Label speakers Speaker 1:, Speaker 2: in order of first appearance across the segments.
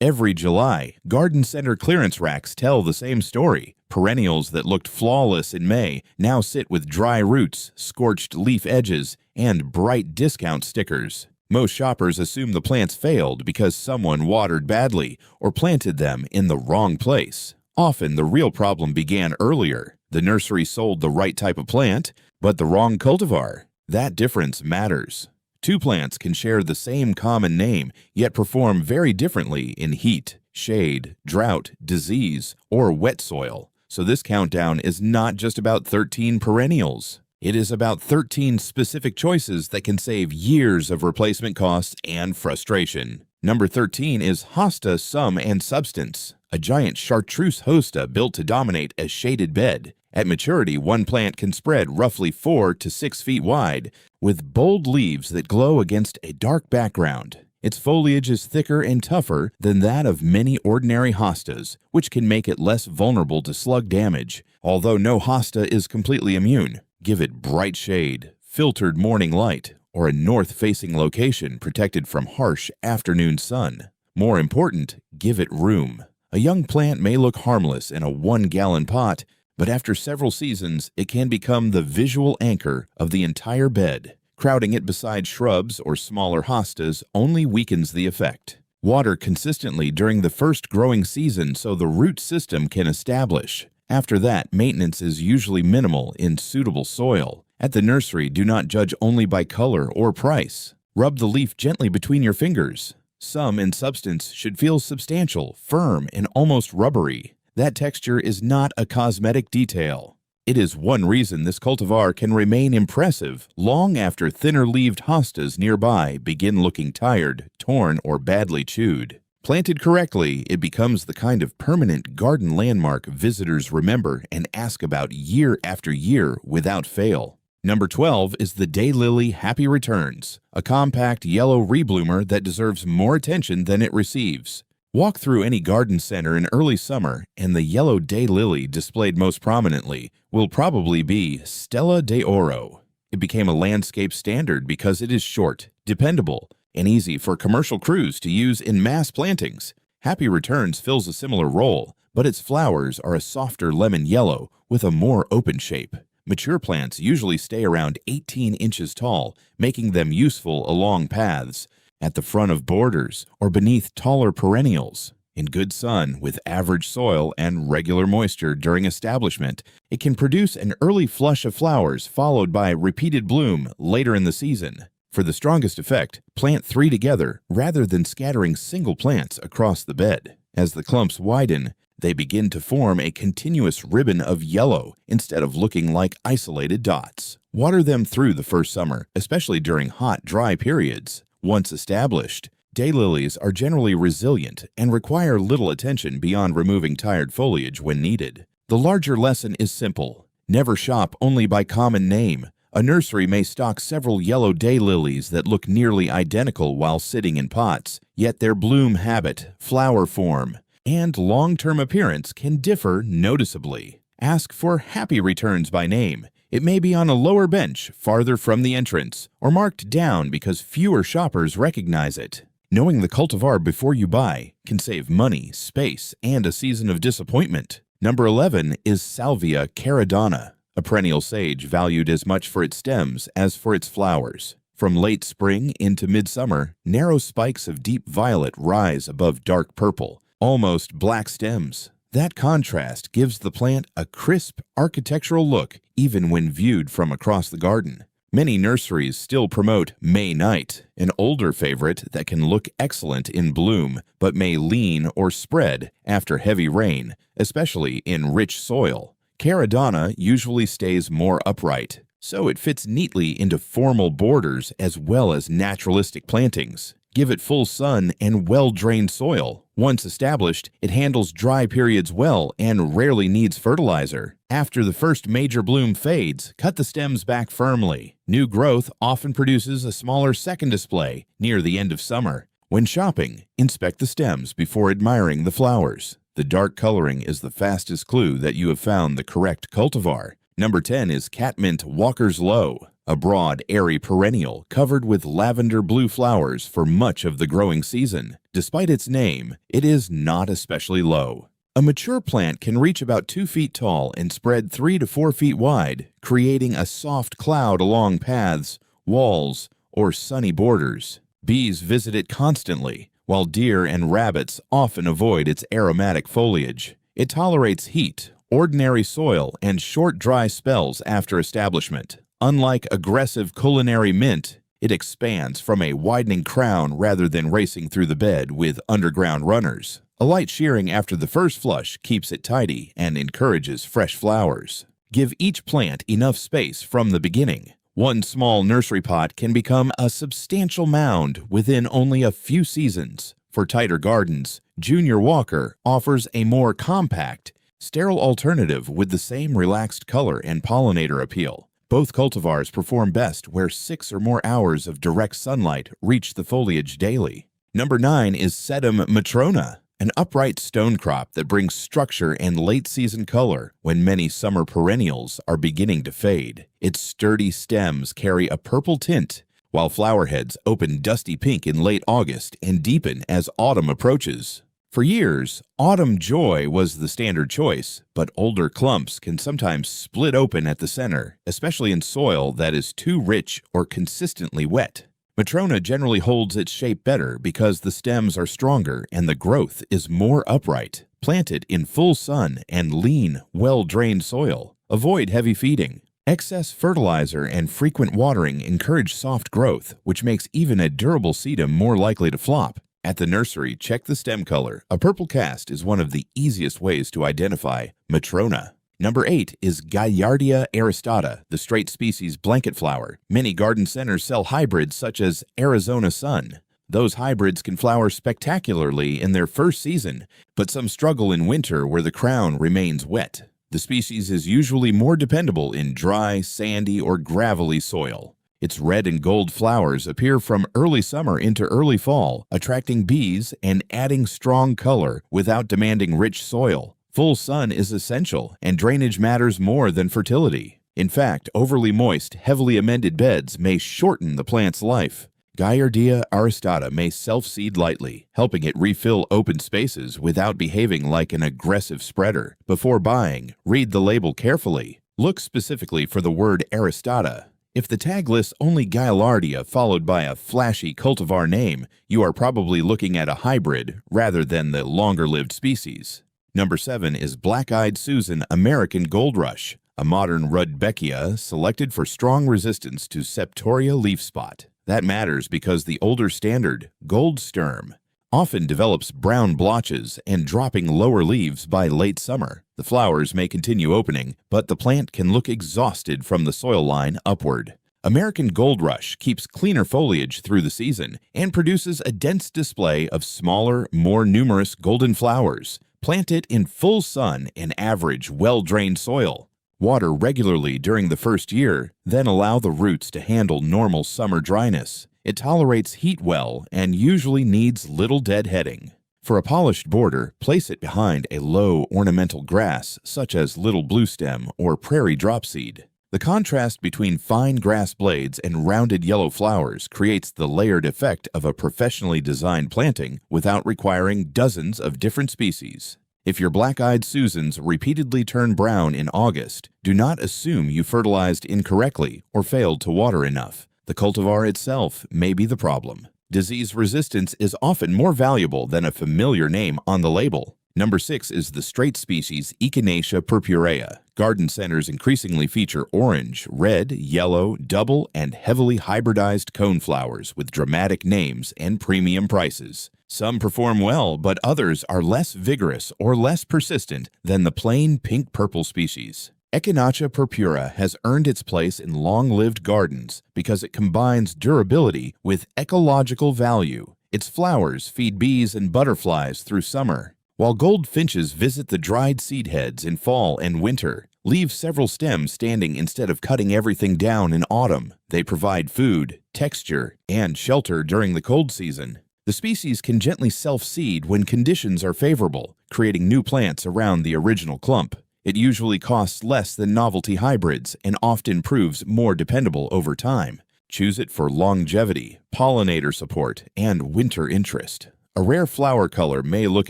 Speaker 1: Every July, garden center clearance racks tell the same story. Perennials that looked flawless in May now sit with dry roots, scorched leaf edges, and bright discount stickers. Most shoppers assume the plants failed because someone watered badly or planted them in the wrong place. Often the real problem began earlier. The nursery sold the right type of plant, but the wrong cultivar. That difference matters. Two plants can share the same common name, yet perform very differently in heat, shade, drought, disease, or wet soil. So this countdown is not just about 13 perennials. It is about 13 specific choices that can save years of replacement costs and frustration. Number 13 is Hosta Sum and Substance, a giant chartreuse hosta built to dominate a shaded bed. At maturity, one plant can spread roughly 4 to 6 feet wide, with bold leaves that glow against a dark background. Its foliage is thicker and tougher than that of many ordinary hostas, which can make it less vulnerable to slug damage. Although no hosta is completely immune, give it bright shade, filtered morning light, or a north-facing location protected from harsh afternoon sun. More important, give it room. A young plant may look harmless in a 1-gallon pot, but after several seasons, it can become the visual anchor of the entire bed. Crowding it beside shrubs or smaller hostas only weakens the effect. Water consistently during the first growing season so the root system can establish. After that, maintenance is usually minimal in suitable soil. At the nursery, do not judge only by color or price. Rub the leaf gently between your fingers. Sum and substance should feel substantial, firm, and almost rubbery. That texture is not a cosmetic detail. It is one reason this cultivar can remain impressive long after thinner-leaved hostas nearby begin looking tired, torn, or badly chewed. Planted correctly, it becomes the kind of permanent garden landmark visitors remember and ask about year after year without fail. Number 12 is the daylily Happy Returns, a compact yellow rebloomer that deserves more attention than it receives. Walk through any garden center in early summer, and the yellow daylily displayed most prominently will probably be Stella de Oro. It became a landscape standard because it is short, dependable, and easy for commercial crews to use in mass plantings. Happy Returns fills a similar role, but its flowers are a softer lemon yellow with a more open shape. Mature plants usually stay around 18 inches tall, making them useful along paths, at the front of borders, or beneath taller perennials. In good sun, with average soil and regular moisture during establishment, it can produce an early flush of flowers followed by repeated bloom later in the season. For the strongest effect, plant 3 together rather than scattering single plants across the bed. As the clumps widen, they begin to form a continuous ribbon of yellow instead of looking like isolated dots. Water them through the first summer, especially during hot, dry periods. Once established, daylilies are generally resilient and require little attention beyond removing tired foliage when needed. The larger lesson is simple. Never shop only by common name. A nursery may stock several yellow daylilies that look nearly identical while sitting in pots, yet their bloom habit, flower form, and long-term appearance can differ noticeably. Ask for Happy Returns by name. It may be on a lower bench, farther from the entrance, or marked down because fewer shoppers recognize it. Knowing the cultivar before you buy can save money, space, and a season of disappointment. Number 11 is Salvia caradonna, a perennial sage valued as much for its stems as for its flowers. From late spring into midsummer, narrow spikes of deep violet rise above dark purple, almost black stems. That contrast gives the plant a crisp, architectural look even when viewed from across the garden. Many nurseries still promote May Night, an older favorite that can look excellent in bloom but may lean or spread after heavy rain, especially in rich soil. Caradonna usually stays more upright, so it fits neatly into formal borders as well as naturalistic plantings. Give it full sun and well-drained soil. Once established, it handles dry periods well and rarely needs fertilizer. After the first major bloom fades, cut the stems back firmly. New growth often produces a smaller second display near the end of summer. When shopping, inspect the stems before admiring the flowers. The dark coloring is the fastest clue that you have found the correct cultivar. Number 10 is Catmint Walker's Low, a broad, airy perennial covered with lavender blue flowers for much of the growing season. Despite its name, it is not especially low. A mature plant can reach about 2 feet tall and spread 3 to 4 feet wide, creating a soft cloud along paths, walls, or sunny borders. Bees visit it constantly, while deer and rabbits often avoid its aromatic foliage. It tolerates heat, ordinary soil, and short dry spells after establishment. Unlike aggressive culinary mint, it expands from a widening crown rather than racing through the bed with underground runners. A light shearing after the first flush keeps it tidy and encourages fresh flowers. Give each plant enough space from the beginning. One small nursery pot can become a substantial mound within only a few seasons. For tighter gardens, Junior Walker offers a more compact, sterile alternative with the same relaxed color and pollinator appeal. Both cultivars perform best where 6 or more hours of direct sunlight reach the foliage daily. Number 9 is Sedum matrona, an upright stone crop that brings structure and late-season color when many summer perennials are beginning to fade. Its sturdy stems carry a purple tint, while flower heads open dusty pink in late August and deepen as autumn approaches. For years, autumn joy was the standard choice, but older clumps can sometimes split open at the center, especially in soil that is too rich or consistently wet. Matrona generally holds its shape better because the stems are stronger and the growth is more upright. Plant it in full sun and lean, well-drained soil. Avoid heavy feeding. Excess fertilizer and frequent watering encourage soft growth, which makes even a durable sedum more likely to flop. At the nursery, check the stem color. A purple cast is one of the easiest ways to identify Matrona. Number 8 is Gaillardia aristata, the straight species blanket flower. Many garden centers sell hybrids such as Arizona Sun. Those hybrids can flower spectacularly in their first season, but some struggle in winter where the crown remains wet. The species is usually more dependable in dry, sandy, or gravelly soil. Its red and gold flowers appear from early summer into early fall, attracting bees and adding strong color without demanding rich soil. Full sun is essential, and drainage matters more than fertility. In fact, overly moist, heavily amended beds may shorten the plant's life. Gaillardia aristata may self-seed lightly, helping it refill open spaces without behaving like an aggressive spreader. Before buying, read the label carefully. Look specifically for the word aristata. If the tag lists only Gaillardia followed by a flashy cultivar name, you are probably looking at a hybrid rather than the longer-lived species. Number 7 is Black-Eyed Susan American Gold Rush, a modern rudbeckia selected for strong resistance to septoria leaf spot. That matters because the older standard, gold sturm, often develops brown blotches and dropping lower leaves by late summer. The flowers may continue opening, but the plant can look exhausted from the soil line upward. American Gold Rush keeps cleaner foliage through the season and produces a dense display of smaller, more numerous golden flowers. Plant it in full sun and average, well-drained soil. Water regularly during the first year, then allow the roots to handle normal summer dryness. It tolerates heat well and usually needs little deadheading. For a polished border, place it behind a low ornamental grass such as little bluestem or prairie dropseed. The contrast between fine grass blades and rounded yellow flowers creates the layered effect of a professionally designed planting without requiring dozens of different species. If your black-eyed Susans repeatedly turn brown in August, do not assume you fertilized incorrectly or failed to water enough. The cultivar itself may be the problem. Disease resistance is often more valuable than a familiar name on the label. Number 6 is the straight species Echinacea purpurea. Garden centers increasingly feature orange, red, yellow, double, and heavily hybridized coneflowers with dramatic names and premium prices. Some perform well, but others are less vigorous or less persistent than the plain pink-purple species. Echinacea purpurea has earned its place in long-lived gardens because it combines durability with ecological value. Its flowers feed bees and butterflies through summer, while goldfinches visit the dried seed heads in fall and winter. Leave several stems standing instead of cutting everything down in autumn. They provide food, texture, and shelter during the cold season. The species can gently self-seed when conditions are favorable, creating new plants around the original clump. It usually costs less than novelty hybrids and often proves more dependable over time. Choose it for longevity, pollinator support, and winter interest. A rare flower color may look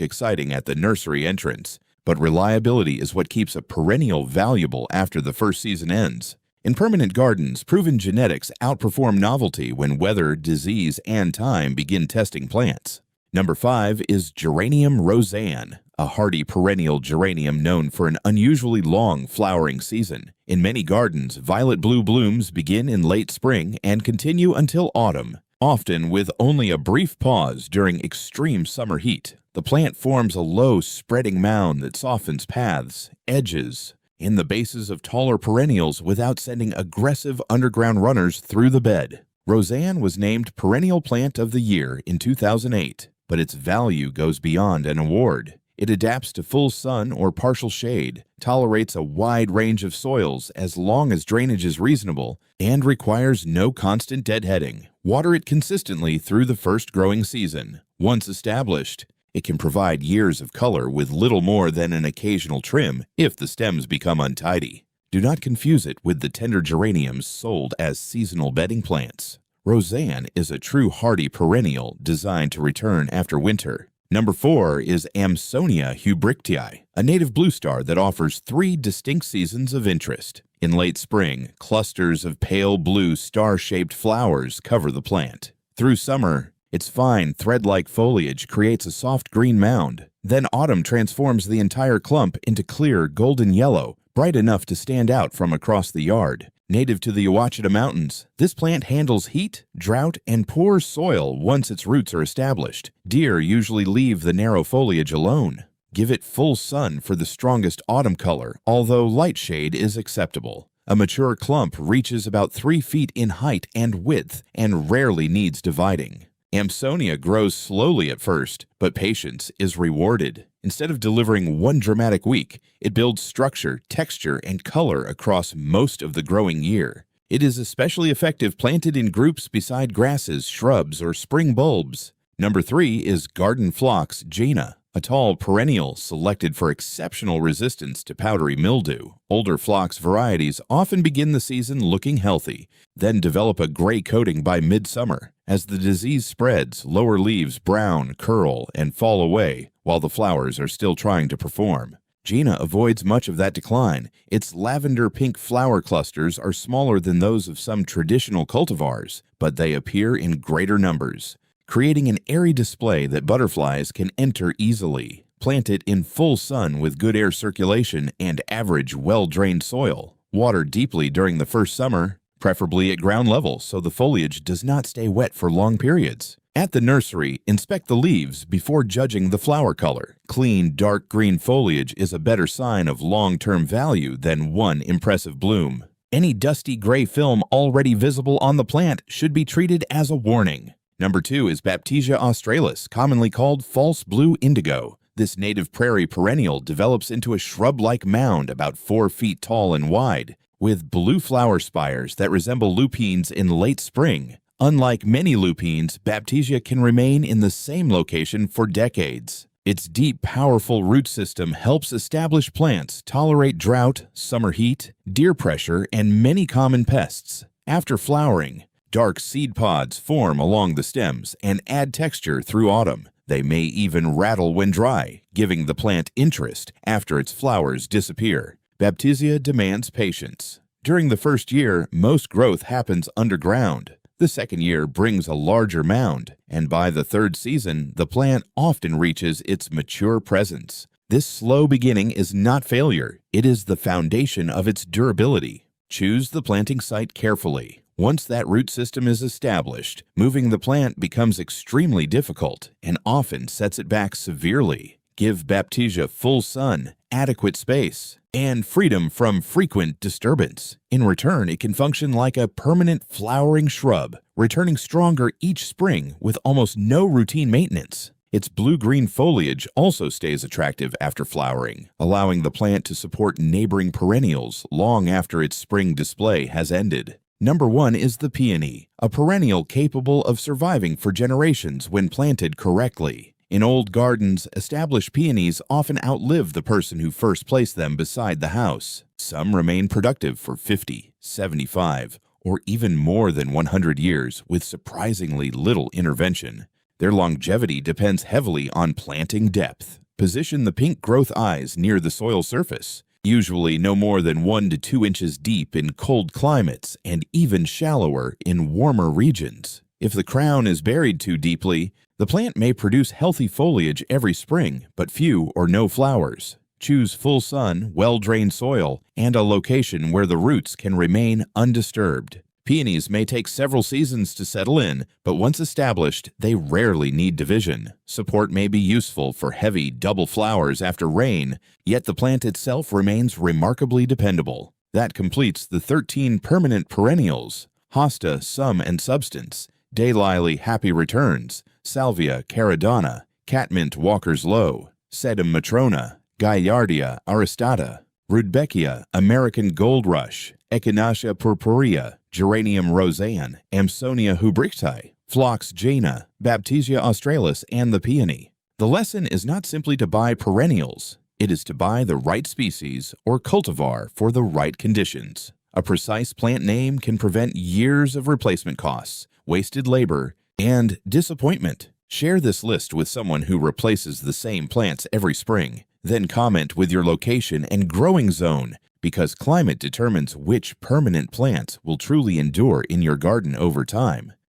Speaker 1: exciting at the nursery entrance, but reliability is what keeps a perennial valuable after the first season ends. In permanent gardens, proven genetics outperform novelty when weather, disease, and time begin testing plants. Number 5 is Geranium rozanne, a hardy perennial geranium known for an unusually long flowering season. In many gardens, violet blue blooms begin in late spring and continue until autumn, often with only a brief pause during extreme summer heat. The plant forms a low, spreading mound that softens paths, edges, in the bases of taller perennials without sending aggressive underground runners through the bed. Rozanne was named Perennial Plant of the Year in 2008, but its value goes beyond an award. It adapts to full sun or partial shade, tolerates a wide range of soils as long as drainage is reasonable, and requires no constant deadheading. Water it consistently through the first growing season. Once established, it can provide years of color with little more than an occasional trim if the stems become untidy. Do not confuse it with the tender geraniums sold as seasonal bedding plants. Rozanne is a true hardy perennial designed to return after winter. Number 4 is Amsonia hubrichtii, a native blue star that offers 3 distinct seasons of interest. In late spring, clusters of pale blue star-shaped flowers cover the plant. Through summer, its fine, thread-like foliage creates a soft green mound. Then autumn transforms the entire clump into clear golden yellow, bright enough to stand out from across the yard. Native to the Ouachita Mountains, this plant handles heat, drought, and poor soil once its roots are established. Deer usually leave the narrow foliage alone. Give it full sun for the strongest autumn color, although light shade is acceptable. A mature clump reaches about 3 feet in height and width and rarely needs dividing. Amsonia grows slowly at first, but patience is rewarded. Instead of delivering one dramatic week, it builds structure, texture, and color across most of the growing year. It is especially effective planted in groups beside grasses, shrubs, or spring bulbs. Number 3 is garden phlox jeana, a tall perennial selected for exceptional resistance to powdery mildew. Older phlox varieties often begin the season looking healthy, then develop a gray coating by midsummer. As the disease spreads, lower leaves brown, curl, and fall away while the flowers are still trying to perform. Jeana avoids much of that decline. Its lavender-pink flower clusters are smaller than those of some traditional cultivars, but they appear in greater numbers, creating an airy display that butterflies can enter easily. Plant it in full sun with good air circulation and average, well-drained soil. Water deeply during the first summer, preferably at ground level so the foliage does not stay wet for long periods. At the nursery, inspect the leaves before judging the flower color. Clean, dark green foliage is a better sign of long-term value than one impressive bloom. Any dusty gray film already visible on the plant should be treated as a warning. Number 2 is Baptisia australis, commonly called false blue indigo. This native prairie perennial develops into a shrub-like mound about 4 feet tall and wide, with blue flower spires that resemble lupines in late spring. Unlike many lupines, Baptisia can remain in the same location for decades. Its deep, powerful root system helps established plants tolerate drought, summer heat, deer pressure, and many common pests. After flowering, dark seed pods form along the stems and add texture through autumn. They may even rattle when dry, giving the plant interest after its flowers disappear. Baptisia demands patience. During the first year, most growth happens underground. The second year brings a larger mound, and by the third season, the plant often reaches its mature presence. This slow beginning is not failure. It is the foundation of its durability. Choose the planting site carefully. Once that root system is established, moving the plant becomes extremely difficult and often sets it back severely. Give Baptisia full sun, adequate space, and freedom from frequent disturbance. In return, it can function like a permanent flowering shrub, returning stronger each spring with almost no routine maintenance. Its blue-green foliage also stays attractive after flowering, allowing the plant to support neighboring perennials long after its spring display has ended. Number 1 is the peony, a perennial capable of surviving for generations when planted correctly. In old gardens, established peonies often outlive the person who first placed them beside the house. Some remain productive for 50, 75, or even more than 100 years with surprisingly little intervention. Their longevity depends heavily on planting depth. Position the pink growth eyes near the soil surface, usually no more than 1 to 2 inches deep in cold climates and even shallower in warmer regions. If the crown is buried too deeply, the plant may produce healthy foliage every spring, but few or no flowers. Choose full sun, well-drained soil, and a location where the roots can remain undisturbed. Peonies may take several seasons to settle in, but once established, they rarely need division. Support may be useful for heavy double flowers after rain, yet the plant itself remains remarkably dependable. That completes the 13 permanent perennials: Hosta, Sum and Substance; daylily, Happy Returns; Salvia, Caradonna; Catmint, Walker's Low; Sedum, Matrona; Gaillardia, Aristata; Rudbeckia, American Gold Rush; Echinacea, Purpurea; Geranium, Rozanne; Amsonia, hubrichtii; phlox, jeana; Baptisia, australis, and the peony. The lesson is not simply to buy perennials. It is to buy the right species or cultivar for the right conditions. A precise plant name can prevent years of replacement costs, wasted labor, and disappointment. Share this list with someone who replaces the same plants every spring. Then comment with your location and growing zone, because climate determines which permanent plants will truly endure in your garden over time.